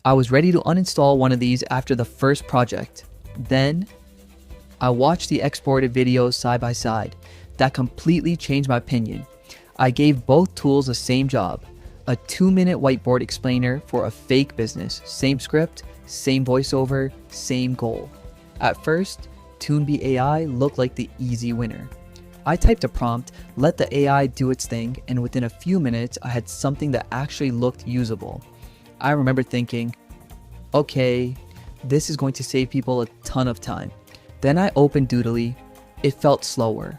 I was ready to uninstall one of these after the first project. Then, I watched the exported videos side by side. That completely changed my opinion. I gave both tools the same job. A 2-minute whiteboard explainer for a fake business. Same script, same voiceover, same goal. At first, Toonbee AI looked like the easy winner. I typed a prompt, let the AI do its thing, and within a few minutes, I had something that actually looked usable. I remember thinking, okay, this is going to save people a ton of time. Then I opened Doodly. It felt slower,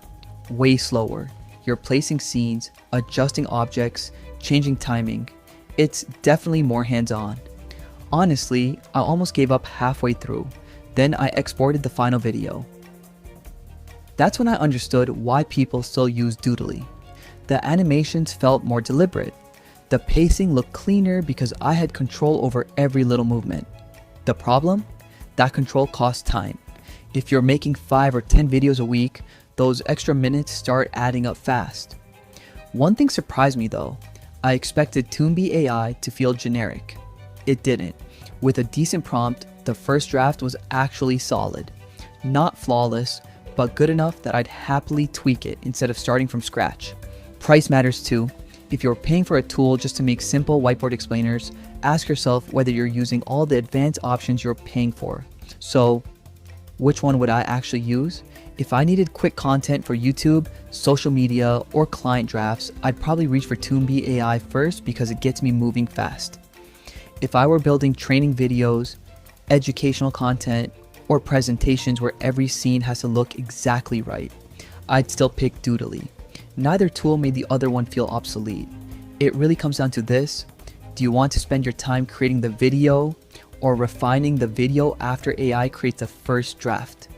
way slower. You're placing scenes, adjusting objects, changing timing. It's definitely more hands-on. Honestly, I almost gave up halfway through. Then I exported the final video. That's when I understood why people still use Doodly. The animations felt more deliberate. The pacing looked cleaner because I had control over every little movement. The problem? That control costs time. If you're making 5 or 10 videos a week, those extra minutes start adding up fast. One thing surprised me though. I expected Toonbee AI to feel generic. It didn't. With a decent prompt, the first draft was actually solid. Not flawless, but good enough that I'd happily tweak it instead of starting from scratch. Price matters too. If you're paying for a tool just to make simple whiteboard explainers, ask yourself whether you're using all the advanced options you're paying for. So, which one would I actually use? If I needed quick content for YouTube, social media, or client drafts, I'd probably reach for Toonbee AI first because it gets me moving fast. If I were building training videos, educational content, or presentations where every scene has to look exactly right, I'd still pick Doodly. Neither tool made the other one feel obsolete. It really comes down to this: do you want to spend your time creating the video or refining the video after AI creates the first draft?